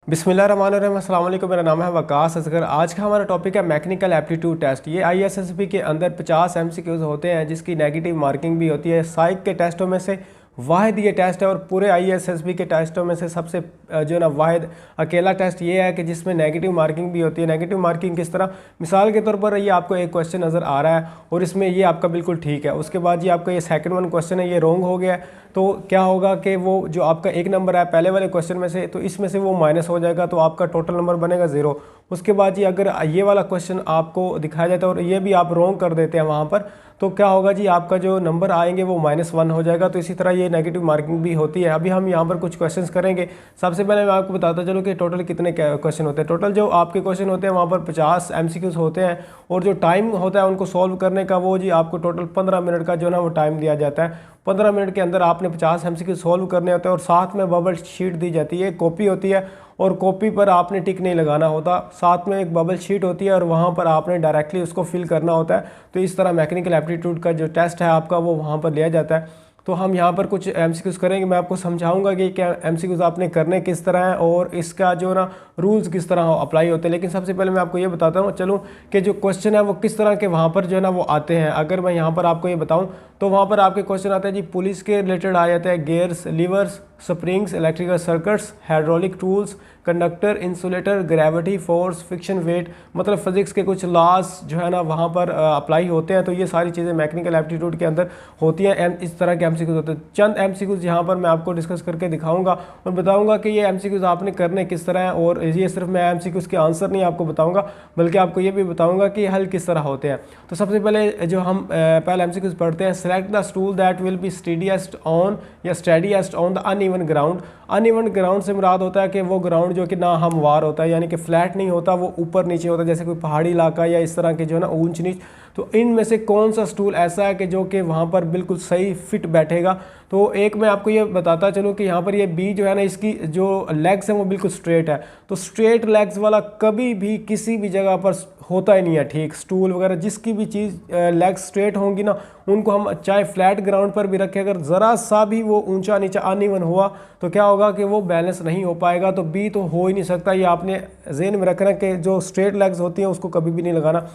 बिस्मिल्लाहिर्रहमानिर्रहीम, अस्सलाम वालेकुम। मेरा नाम है वकास असगर। आज का हमारा टॉपिक है मैकेनिकल एप्टीट्यूड टेस्ट। ये आईएसएसबी के अंदर 50 एमसीक्यूज होते हैं जिसकी नेगेटिव मार्किंग भी होती है। साइक के टेस्टों में से वाहिद ये टेस्ट है और पूरे आईएसएसबी के टेस्टों में से सबसे जो है ना वाहिद अकेला टेस्ट ये है कि जिसमें नेगेटिव मार्किंग भी होती है। नेगेटिव मार्किंग किस तरह, मिसाल के तौर पर ये आपको एक क्वेश्चन नज़र आ रहा है और इसमें ये आपका बिल्कुल ठीक है, उसके बाद ये आपका ये सेकंड वन क्वेश्चन है ये रॉन्ग हो गया है, तो क्या होगा कि वो जो आपका एक नंबर है पहले वाले क्वेश्चन में से, तो इसमें से वो माइनस हो जाएगा, तो आपका टोटल नंबर बनेगा 0। उसके बाद जी अगर ये वाला क्वेश्चन आपको दिखाया जाता है और ये भी आप रॉन्ग कर देते हैं वहाँ पर, तो क्या होगा जी आपका जो नंबर आएंगे वो -1 हो जाएगा। तो इसी तरह ये नेगेटिव मार्किंग भी होती है। अभी हम यहाँ पर कुछ क्वेश्चंस करेंगे। सबसे पहले मैं आपको बताता चलूँ कि टोटल कितने क्वेश्चन होते हैं। टोटल जो आपके क्वेश्चन होते हैं वहाँ पर 50 एमसीक्यूज होते हैं और जो टाइम होता है उनको सॉल्व करने का वो जी आपको टोटल 15 मिनट का जो है ना वो टाइम दिया जाता है। 15 मिनट के अंदर आपने 50 एमसीक्यू सॉल्व करने होते हैं और साथ में बबल शीट दी जाती है, कॉपी होती है और कॉपी पर आपने टिक नहीं लगाना होता, साथ में एक बबल शीट होती है और वहाँ पर आपने डायरेक्टली उसको फिल करना होता है। तो इस तरह मैकेनिकल एप्टीट्यूड का जो टेस्ट है आपका वो वहाँ पर लिया जाता है। तो हम यहाँ पर कुछ एमसीक्यूज करेंगे, मैं आपको समझाऊंगा कि क्या एमसीक्यूज आपने करने किस तरह है और इसका जो ना रूल्स किस तरह अप्लाई होते हैं। लेकिन सबसे पहले मैं आपको ये बताता हूँ चलूँ कि जो क्वेश्चन है वो किस तरह के वहाँ पर जो है ना वो आते हैं। अगर मैं यहाँ पर आपको ये बताऊँ तो वहाँ पर आपके क्वेश्चन आते हैं जी पुलिस के रिलेटेड आ जाते हैं, gears, levers, springs, electrical circuits, hydraulic tools, conductor, insulator, gravity, force, friction, weight, मतलब फिजिक्स के कुछ लॉज जो है ना वहाँ पर अप्लाई होते हैं। तो ये सारी चीज़ें मैकेनिकल एप्टीट्यूड के अंदर होती हैं। इस तरह के एमसीक्यूज होते हैं। चंद एमसीक्यूज यहाँ पर मैं आपको डिस्कस करके दिखाऊंगा और बताऊंगा कि ये एमसीक्यूज आपने करने किस तरह है। और ये सिर्फ मैं एमसीक्यूज के आंसर नहीं आपको बताऊंगा बल्कि आपको ये भी बताऊंगा कि हल किस तरह होते हैं। तो सबसे पहले जो हम पहले एमसीक्यूज पढ़ते हैं, select the stool that will be steadiest on या steadiest on the uneven ground. Uneven ground से मुराद होता है कि वो ग्राउंड जो कि ना हमवार होता है, यानी कि फ्लैट नहीं होता, वो ऊपर नीचे होता है, जैसे कोई पहाड़ी इलाका या इस तरह के जो है ना ऊंच नीच। तो इनमें से कौन सा स्टूल ऐसा है कि जो कि वहाँ पर बिल्कुल सही फिट बैठेगा। तो एक मैं आपको ये बताता चलूँ कि यहाँ पर ये बी जो है ना इसकी जो लेग्स हैं वो बिल्कुल स्ट्रेट है। तो स्ट्रेट लेग्स वाला कभी भी किसी भी जगह पर होता ही नहीं है, ठीक। स्टूल वगैरह जिसकी भी चीज़ लेग्स स्ट्रेट होंगी ना उनको हम चाहे फ्लैट ग्राउंड पर भी रखें, अगर ज़रा सा भी वो ऊंचा नीचा अनइवन हुआ तो क्या होगा कि वो बैलेंस नहीं हो पाएगा। तो बी तो हो ही नहीं सकता। ये आपने ज़हन में रखना कि जो स्ट्रेट लेग्स होती हैं उसको कभी भी नहीं लगाना।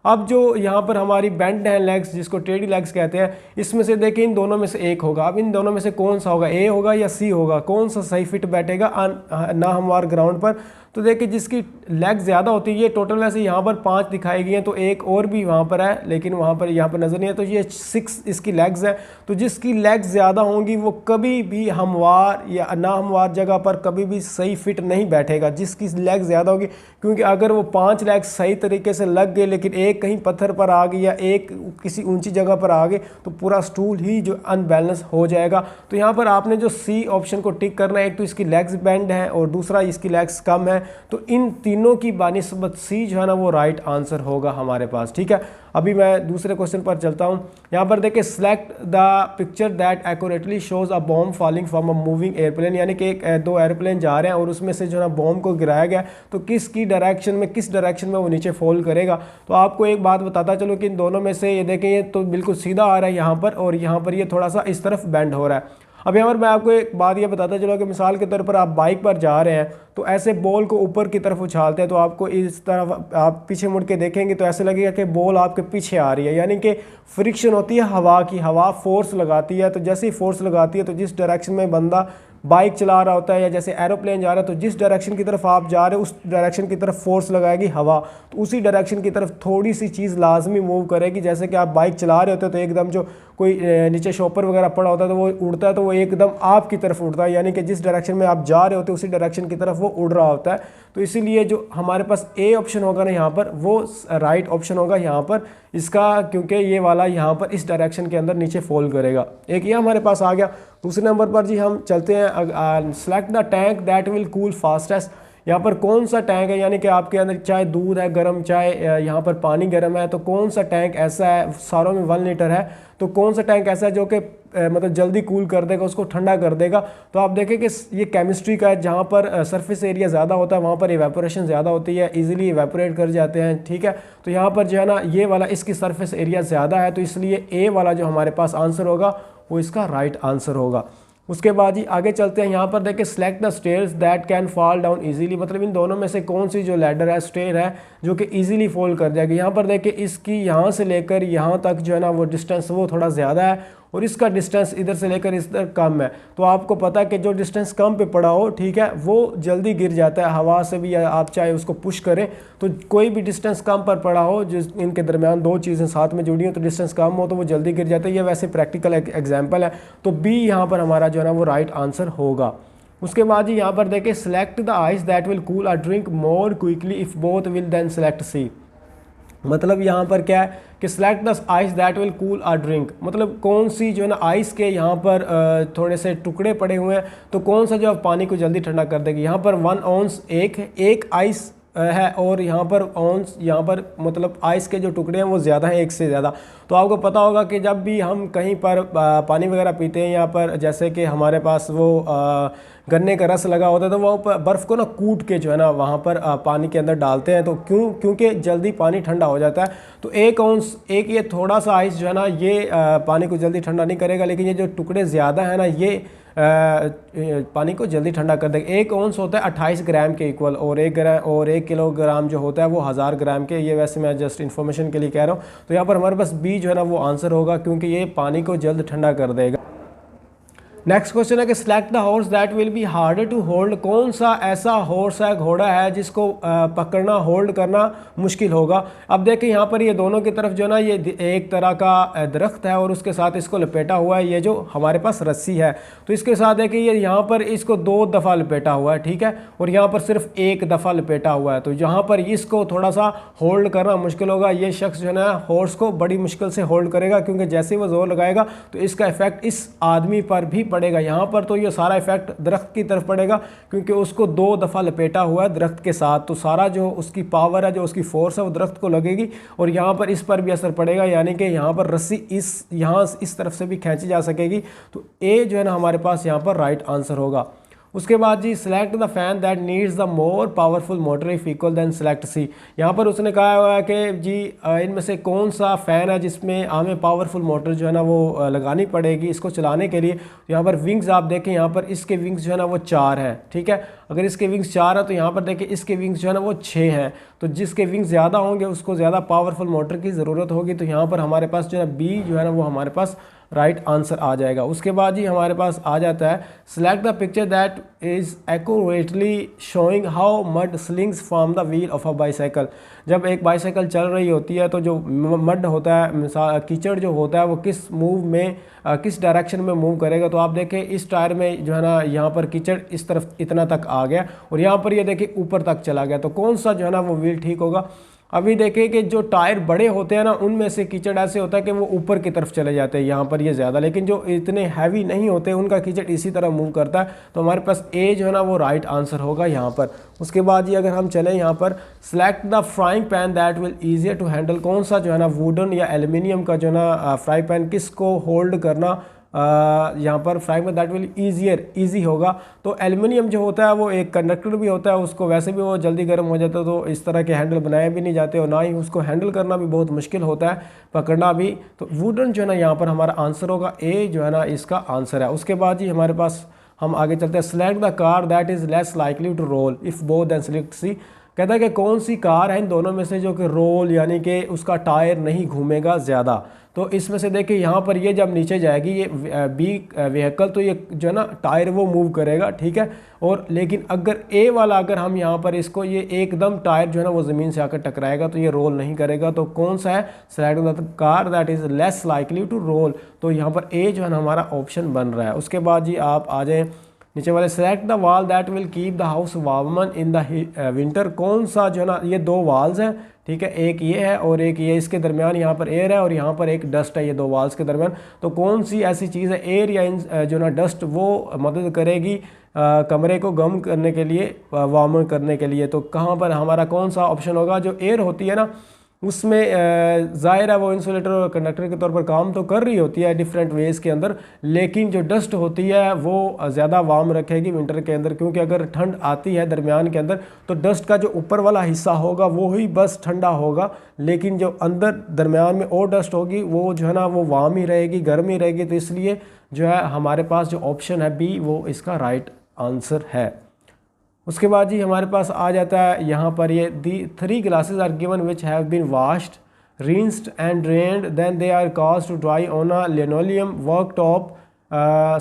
अब जो यहाँ पर हमारी बेंड है लेग्स, जिसको टेढ़ी लेग्स कहते हैं, इसमें से देखिए इन दोनों में से एक होगा। अब इन दोनों में से कौन सा होगा, ए होगा या सी होगा, कौन सा सही फिट बैठेगा ना हमवार ग्राउंड पर। तो देखिए जिसकी लेग ज़्यादा होती है, ये टोटल वैसे यहाँ पर 5 दिखाई गई हैं, तो एक और भी वहाँ पर है लेकिन वहाँ पर यहाँ पर नज़र नहीं है, तो ये 6 इसकी लेग्स है। तो जिसकी लेग्स ज़्यादा होंगी वो कभी भी हमवार या ना हमवार जगह पर कभी भी सही फिट नहीं बैठेगा, जिसकी लेग ज़्यादा होगी। क्योंकि अगर वो 5 लेग्स सही तरीके से लग गए लेकिन एक कहीं पत्थर पर आ गई या एक किसी ऊंची जगह पर आ गए तो पूरा स्टूल ही जो अनबैलेंस हो जाएगा। तो यहाँ पर आपने जो सी ऑप्शन को टिक करना है, एक तो इसकी लेग्स बेंड है और दूसरा इसकी लेग्स कम है, तो इन तीनों की बानिस्बत सी जो है ना वो राइट आंसर होगा हमारे पास, ठीक है। अभी मैं दूसरे क्वेश्चन पर चलता हूँ। यहाँ पर देखिए, select the picture that accurately shows a bomb falling from a moving airplane, यानी कि दो एयरप्लेन जा रहे हैं और उसमें से जो है ना बॉम्ब को गिराया गया, तो किस डायरेक्शन में वो नीचे फॉल करेगा। तो आपको एक बात बताता चलो कि इन दोनों में से ये देखें, ये तो बिल्कुल सीधा आ रहा है यहाँ पर और यहाँ पर ये थोड़ा सा इस तरफ बेंड हो रहा है। अब यहाँ पर मैं आपको एक बात ये बताता चलो कि मिसाल के तौर पर आप बाइक पर जा रहे हैं तो ऐसे बॉल को ऊपर की तरफ उछालते हैं, तो आपको इस तरफ आप पीछे मुड़ के देखेंगे तो ऐसे लगेगा कि बॉल आपके पीछे आ रही है, यानी कि फ्रिक्शन होती है हवा की, हवा फोर्स लगाती है। तो जैसे ही फोर्स लगाती है तो जिस डायरेक्शन में बंदा बाइक चला रहा होता है या जैसे एरोप्लेन जा रहा है, तो जिस डायरेक्शन की तरफ आप जा रहे हो उस डायरेक्शन की तरफ फोर्स लगाएगी हवा, तो उसी डायरेक्शन की तरफ थोड़ी सी चीज़ लाजमी मूव करेगी। जैसे कि आप बाइक चला रहे होते हो तो एकदम जो कोई नीचे शॉपर वगैरह पड़ा होता है तो वो उड़ता है, तो वो एकदम आपकी तरफ उड़ता है, यानी कि जिस डायरेक्शन में आप जा रहे होते हो उसी डायरेक्शन की तरफ वो उड़ रहा होता है। तो इसीलिए जो हमारे पास ए ऑप्शन होगा ना यहाँ पर वो राइट ऑप्शन होगा यहाँ पर इसका, क्योंकि ये वाला यहाँ पर इस डायरेक्शन के अंदर नीचे फॉल करेगा। एक ये हमारे पास आ गया। दूसरे नंबर पर जी हम चलते हैं, select the tank that will cool fastest. यहाँ पर कौन सा टैंक है, यानी कि आपके अंदर चाहे दूध है गर्म, चाहे यहाँ पर पानी गर्म है, तो कौन सा टैंक ऐसा है, सारों में 1 लीटर है, तो कौन सा टैंक ऐसा है जो कि मतलब जल्दी कूल कर देगा, उसको ठंडा कर देगा। तो आप देखें कि ये केमिस्ट्री का है, जहाँ पर सरफेस एरिया ज़्यादा होता है वहाँ पर इवेपोरेशन ज़्यादा होती है, इजीली इवेपोरेट कर जाते हैं, ठीक है। तो यहाँ पर जो है ना ये वाला इसकी सरफेस एरिया ज़्यादा है, तो इसलिए ए वाला जो हमारे पास आंसर होगा वो इसका राइट आंसर होगा। उसके बाद ही आगे चलते हैं, यहाँ पर देखिए select the stairs that can fall down easily, मतलब इन दोनों में से कौन सी जो लैडर है, स्टेयर है जो कि इजीली फॉल कर जाएगी। यहाँ पर देखिए इसकी यहाँ से लेकर यहाँ तक जो है ना वो डिस्टेंस वो थोड़ा ज़्यादा है और इसका डिस्टेंस इधर से लेकर इस तरफ कम है। तो आपको पता है कि जो डिस्टेंस कम पे पड़ा हो, ठीक है, वो जल्दी गिर जाता है हवा से भी, या आप चाहे उसको पुश करें तो कोई भी डिस्टेंस कम पर पड़ा हो, जिस इनके दरमियान दो चीज़ें साथ में जुड़ी हो तो डिस्टेंस कम हो तो वो जल्दी गिर जाता है। ये वैसे प्रैक्टिकल एग्जाम्पल है, तो बी यहाँ पर हमारा जो है ना वो राइट आंसर होगा। उसके बाद ही यहाँ पर देखिए select the ice that will cool a drink more quickly if both will then select C, मतलब यहाँ पर क्या है कि select the ice that will cool a drink, मतलब कौन सी जो है ना आइस के यहाँ पर थोड़े से टुकड़े पड़े हुए हैं तो कौन सा जो पानी को जल्दी ठंडा कर देगी। यहाँ पर 1 औंस एक आइस है और यहाँ पर औंस, यहाँ पर मतलब आइस के जो टुकड़े हैं वो ज़्यादा हैं, एक से ज़्यादा। तो आपको पता होगा कि जब भी हम कहीं पर पानी वगैरह पीते हैं, यहाँ पर जैसे कि हमारे पास वो गन्ने का रस लगा होता है तो वो बर्फ़ को ना कूट के जो है ना वहाँ पर पानी के अंदर डालते हैं, तो क्योंकि जल्दी पानी ठंडा हो जाता है। तो 1 औंस, एक ये थोड़ा सा आइस जो है ना ये पानी को जल्दी ठंडा नहीं करेगा, लेकिन ये जो टुकड़े ज़्यादा है ना ये पानी को जल्दी ठंडा कर देगा। 1 औंस होता है 28 ग्राम के इक्वल, और 1 किलोग्राम जो होता है वो 1000 ग्राम के। ये वैसे मैं जस्ट इन्फॉर्मेशन के लिए कह रहा हूँ। तो यहाँ पर हमारे पास बी जो है ना वो आंसर होगा, क्योंकि ये पानी को जल्द ठंडा कर देगा। नेक्स्ट क्वेश्चन है कि select the horse that will be harder to hold, कौन सा ऐसा हॉर्स है, घोड़ा है जिसको पकड़ना, होल्ड करना मुश्किल होगा। अब देखिए यहाँ पर ये दोनों की तरफ जो है ना ये एक तरह का दरख्त है और उसके साथ इसको लपेटा हुआ है ये जो हमारे पास रस्सी है। तो इसके साथ देखिए ये यहाँ पर इसको 2 दफ़ा लपेटा हुआ है, ठीक है, और यहाँ पर सिर्फ 1 दफ़ा लपेटा हुआ है। तो यहाँ पर इसको थोड़ा सा होल्ड करना मुश्किल होगा। ये शख्स जो है ना हॉर्स को बड़ी मुश्किल से होल्ड करेगा, क्योंकि जैसे ही वो जोर लगाएगा तो इसका इफेक्ट इस आदमी पर भी पड़ेगा। यहाँ पर तो ये सारा इफेक्ट दरख्त की तरफ पड़ेगा, क्योंकि उसको 2 दफ़ा लपेटा हुआ है दरख्त के साथ। तो सारा जो उसकी पावर है, जो उसकी फोर्स है वो दरख्त को लगेगी, और यहाँ पर इस पर भी असर पड़ेगा, यानी कि यहाँ पर रस्सी यहाँ इस तरफ से भी खींची जा सकेगी। तो ए जो है ना हमारे पास यहाँ पर राइट आंसर होगा। उसके बाद जी select the fan that needs the more powerful motor if equal then select C. यहाँ पर उसने कहा हुआ है कि जी इनमें से कौन सा फ़ैन है जिसमें हमें पावरफुल मोटर जो है ना वो लगानी पड़ेगी इसको चलाने के लिए। यहाँ पर विंग्स आप देखें, यहाँ पर इसके विंग्स जो है ना वो 4 हैं, ठीक है। अगर इसके विंग्स 4 है तो यहाँ पर देखिए इसके विंग्स जो है ना वो 6 हैं। तो जिसके विंग्स ज़्यादा होंगे उसको ज़्यादा पावरफुल मोटर की ज़रूरत होगी। तो यहाँ पर हमारे पास जो है बी जो है ना वो हमारे पास राइट आंसर आ जाएगा। उसके बाद ही हमारे पास आ जाता है select the picture that is accurately showing how mud slings form the wheel of a bicycle. जब एक बाईसाइकिल चल रही होती है तो जो मड होता है, मिसाल कीचड़ जो होता है वो किस मूव में किस डायरेक्शन में मूव करेगा। तो आप देखें इस टायर में जो है ना यहाँ पर कीचड़ इस तरफ इतना तक आ गया और यहाँ पर ये देखिए ऊपर तक चला गया। तो कौन सा जो है ना वो व्हील ठीक होगा। अभी देखें कि जो टायर बड़े होते हैं ना उनमें से कीचड़ ऐसे होता है कि वो ऊपर की तरफ चले जाते हैं, यहाँ पर ये ज़्यादा, लेकिन जो इतने हैवी नहीं होते उनका कीचड़ इसी तरह मूव करता है। तो हमारे पास ए जो है ना वो राइट आंसर होगा यहाँ पर। उसके बाद ये अगर हम चलें यहाँ पर select the frying pan that will easier to handle, कौन सा जो है ना वुडन या एल्युमिनियम का जो है ना फ्राई पैन किसको होल्ड करना यहाँ पर fry pan that will easy होगा। तो एल्युमिनियम जो होता है वो एक कंडक्टर भी होता है, उसको वैसे भी वो जल्दी गर्म हो जाता है, तो इस तरह के हैंडल बनाए भी नहीं जाते और ना ही उसको हैंडल करना भी बहुत मुश्किल होता है, पकड़ना भी। तो वुडन जो है ना यहाँ पर हमारा आंसर होगा, ए जो है ना इसका आंसर है। उसके बाद ही हमारे पास हम आगे चलते हैं select the car that is less likely to roll if both then select C. कहता है कि कौन सी कार है इन दोनों में से जो कि रोल यानी कि उसका टायर नहीं घूमेगा ज़्यादा। तो इसमें से देखिए यहाँ पर ये जब नीचे जाएगी ये बी व्हीकल, तो ये जो है ना टायर वो मूव करेगा, ठीक है। और लेकिन अगर ए वाला अगर हम यहाँ पर इसको ये एकदम टायर जो है ना वो ज़मीन से आकर टकराएगा तो ये रोल नहीं करेगा। तो कौन सा है select the car that is less likely to roll. तो यहाँ पर ए जो है ना हमारा ऑप्शन बन रहा है। उसके बाद जी आप आ जाएँ नीचे वाले select the wall that will keep the house warmer in the winter. कौन सा जो है ना ये 2 वॉल्स हैं, ठीक है, एक ये है और एक ये, इसके दरमियान यहाँ पर एयर है और यहाँ पर एक डस्ट है, ये 2 वॉल्स के दरमियान। तो कौन सी ऐसी चीज़ है एयर या जो ना डस्ट वो मदद करेगी कमरे को गर्म करने के लिए, वार्म करने के लिए। तो कहाँ पर हमारा कौन सा ऑप्शन होगा, जो एयर होती है ना उसमें ज़ाहिर है वो इंसुलेटर और कंडक्टर के तौर पर काम तो कर रही होती है डिफरेंट वेज़ के अंदर, लेकिन जो डस्ट होती है वो ज़्यादा वार्म रखेगी विंटर के अंदर, क्योंकि अगर ठंड आती है दरमियान के अंदर तो डस्ट का जो ऊपर वाला हिस्सा होगा वो ही बस ठंडा होगा, लेकिन जो अंदर दरमियान में और डस्ट होगी वो जो है ना वो वार्म ही रहेगी, गर्म ही रहेगी। तो इसलिए जो है हमारे पास जो ऑप्शन है बी वो इसका राइट आंसर है। उसके बाद जी हमारे पास आ जाता है यहाँ पर ये the 3 glasses are given which have been washed rinsed and drained then they are caused to dry on a linoleum worktop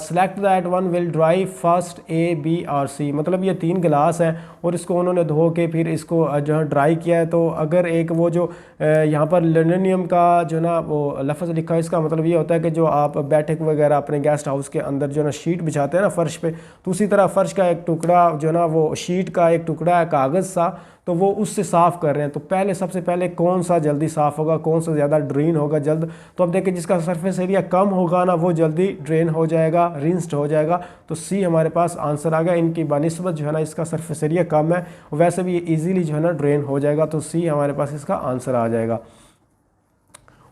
select that one will dry first A B और C। मतलब ये 3 गिलास हैं और इसको उन्होंने धो के फिर इसको जो है ड्राई किया है। तो अगर एक वो जो यहाँ पर लिनोलियम का जो ना वो लफ्ज़ लिखा है, इसका मतलब ये होता है कि जो आप बैठक वगैरह अपने गेस्ट हाउस के अंदर जो ना शीट बिछाते हैं ना फ़र्श पे, तो उसी तरह फ़र्श का एक टुकड़ा जो ना वो शीट का एक टुकड़ा है कागज़ सा, तो वो उससे साफ़ कर रहे हैं। तो पहले सबसे पहले कौन सा जल्दी साफ़ होगा, कौन सा ज़्यादा ड्रेन होगा जल्द, तो अब देखें जिसका सरफेस एरिया कम होगा ना वो जल्दी ड्रेन हो जाएगा, रिंस्ड हो जाएगा। तो सी हमारे पास आंसर आ गया। इनकी बनिस्बत जो है ना इसका सरफेस एरिया कम है, वैसे भी ये ईजीली जो है ना ड्रेन हो जाएगा। तो सी हमारे पास इसका आंसर आ जाएगा।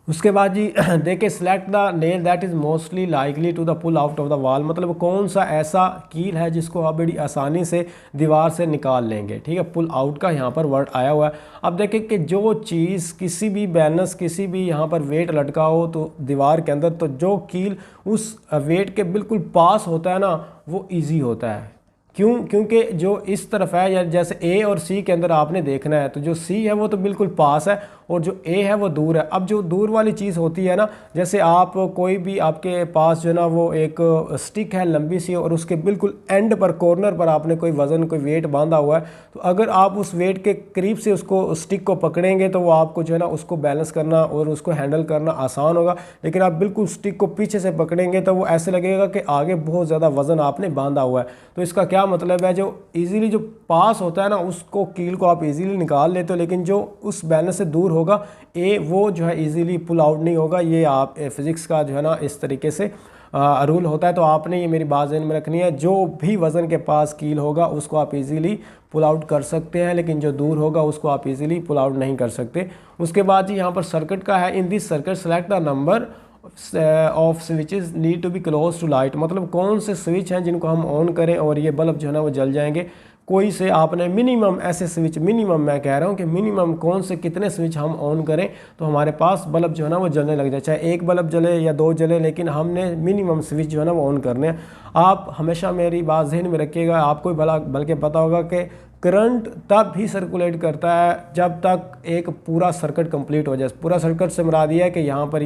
उसके बाद जी देखिए select the nail that is mostly likely to the pull out of the wall. मतलब कौन सा ऐसा कील है जिसको आप बड़ी आसानी से दीवार से निकाल लेंगे। ठीक है, पुल आउट का यहाँ पर वर्ड आया हुआ है। अब देखें कि जो चीज़ किसी भी बैलेंस किसी भी यहाँ पर वेट लटका हो तो दीवार के अंदर, तो जो कील उस वेट के बिल्कुल पास होता है ना वो ईजी होता है। क्यों? क्योंकि जो इस तरफ है या जैसे ए और सी के अंदर आपने देखना है, तो जो सी है वो तो बिल्कुल पास है और जो ए है वो दूर है। अब जो दूर वाली चीज़ होती है ना, जैसे आप कोई भी आपके पास जो है ना वो एक स्टिक है लंबी सी और उसके बिल्कुल एंड पर कॉर्नर पर आपने कोई वज़न कोई वेट बांधा हुआ है, तो अगर आप उस वेट के करीब से उसको स्टिक को पकड़ेंगे तो वो आपको जो है ना उसको बैलेंस करना और उसको हैंडल करना आसान होगा। लेकिन आप बिल्कुल स्टिक को पीछे से पकड़ेंगे तो वो ऐसे लगेगा कि आगे बहुत ज़्यादा वज़न आपने बांधा हुआ है। तो इसका क्या मतलब है, जो ईजीली जो पास होता है ना उसको कील को आप इजीली निकाल लेते हो, लेकिन जो उस बैलेंस से दूर होगा ए वो जो है इजीली पुल आउट नहीं होगा। ये आप फिज़िक्स का जो है ना इस तरीके से रूल होता है। तो आपने ये मेरी बात ज़हन में रखनी है, जो भी वज़न के पास कील होगा उसको आप इजीली पुल आउट कर सकते हैं, लेकिन जो दूर होगा उसको आप इजीली पुल आउट नहीं कर सकते। उसके बाद जी यहाँ पर सर्किट का है, in this circuit select the number of switches need to be close to light. मतलब कौन से स्विच हैं जिनको हम ऑन करें और ये बल्ब जो है ना वो जल जाएंगे। कोई से आपने मिनिमम ऐसे स्विच, मिनिमम मैं कह रहा हूँ कि मिनिमम कौन से कितने स्विच हम ऑन करें तो हमारे पास बल्ब जो है ना वो जलने लग जाए, चाहे एक बल्ब जले या 2 जले, लेकिन हमने मिनिमम स्विच जो है ना वो ऑन करने हैं। आप हमेशा मेरी बात जहन में रखिएगा, आपको बल्कि पता होगा कि करंट तब भी सर्कुलेट करता है जब तक एक पूरा सर्किट कंप्लीट हो जाए। पूरा सर्किट से मुराद ये है कि यहाँ पर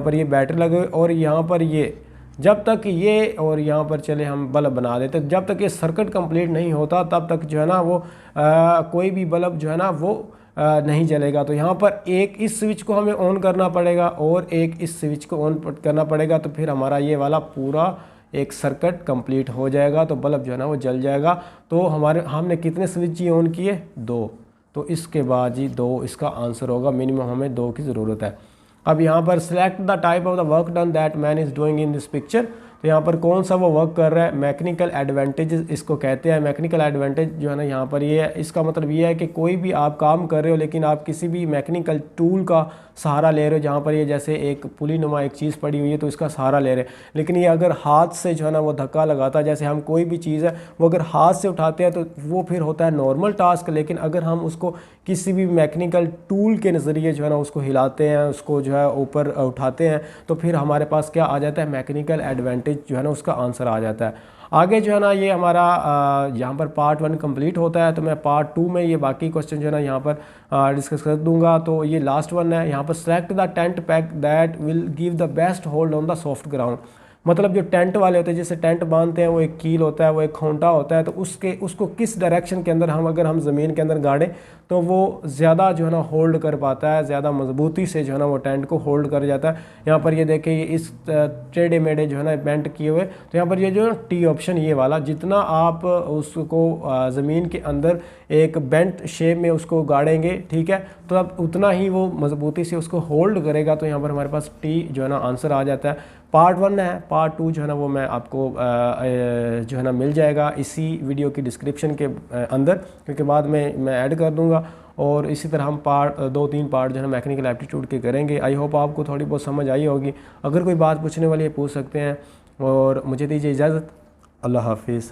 ये बैटरी लगे और यहाँ पर ये, जब तक ये और यहाँ पर चले हम बल्ब बना देते, जब तक ये सर्किट कंप्लीट नहीं होता तब तक जो है ना वो कोई भी बल्ब जो है ना वो नहीं जलेगा। तो यहाँ पर एक इस स्विच को हमें ऑन करना पड़ेगा और एक इस स्विच को ऑन करना पड़ेगा, तो फिर हमारा ये वाला पूरा एक सर्किट कंप्लीट हो जाएगा, तो बल्ब जो है ना वो जल जाएगा। तो हमने कितने स्विच जी ऑन किए? 2। तो इसके बाद जी 2 इसका आंसर होगा, मिनिमम हमें 2 की ज़रूरत है। अब यहाँ पर select the type of the work done that man is doing in this picture. तो यहाँ पर कौन सा वो वर्क कर रहा है, मैकेनिकल एडवांटेजेस इसको कहते हैं। मैकेनिकल एडवांटेज जो है ना यहाँ पर ये है, इसका मतलब ये है कि कोई भी आप काम कर रहे हो लेकिन आप किसी भी मैकेनिकल टूल का सहारा ले रहे हो, जहाँ पर ये जैसे एक पुली नुमा एक चीज़ पड़ी हुई है तो इसका सहारा ले रहे हैं। लेकिन ये अगर हाथ से जो है ना वो धक्का लगाता है, जैसे हम कोई भी चीज़ है वो अगर हाथ से उठाते हैं तो वो फिर होता है नॉर्मल टास्क, लेकिन अगर हम उसको किसी भी मैकेनिकल टूल के नज़रिए जो है ना उसको हिलाते हैं, उसको जो है ऊपर उठाते हैं, तो फिर हमारे पास क्या आ जाता है, मैकेनिकल एडवांटेज जो है ना उसका आंसर आ जाता है। आगे जो है ना ये हमारा यहाँ पर पार्ट 1 कंप्लीट होता है, तो मैं पार्ट 2 में ये बाकी क्वेश्चन जो है ना यहाँ पर डिस्कस कर दूंगा। तो ये लास्ट वन है, यहाँ पर select the tent pack that will give the best hold on the soft ground. मतलब जो टेंट वाले होते हैं, जैसे टेंट बांधते हैं, वो एक कील होता है, वो एक खोंटा होता है, तो उसको किस डायरेक्शन के अंदर अगर हम ज़मीन के अंदर गाड़ें तो वो ज़्यादा जो है ना होल्ड कर पाता है, ज़्यादा मजबूती से जो है ना वो टेंट को होल्ड कर जाता है। यहाँ पर ये देखें, ये इस टेढ़े मेढ़े जो है ना बेंट किए हुए, तो यहाँ पर ये जो टी ऑप्शन ये वाला, जितना आप उसको ज़मीन के अंदर एक बेंट शेप में उसको गाड़ेंगे, ठीक है, तो अब उतना ही वो मजबूती से उसको होल्ड करेगा। तो यहाँ पर हमारे पास टी जो है ना आंसर आ जाता है। पार्ट 1 है, पार्ट 2 जो है ना वो मैं आपको जो है ना मिल जाएगा इसी वीडियो की डिस्क्रिप्शन के अंदर, क्योंकि बाद में मैं ऐड कर दूंगा। और इसी तरह हम पार्ट 2-3 पार्ट जो है मैकेनिकल एप्टीट्यूड के करेंगे। आई होप आपको थोड़ी बहुत समझ आई होगी। अगर कोई बात पूछने वाली है पूछ सकते हैं, और मुझे दीजिए इजाज़त। अल्लाह हाफिज़।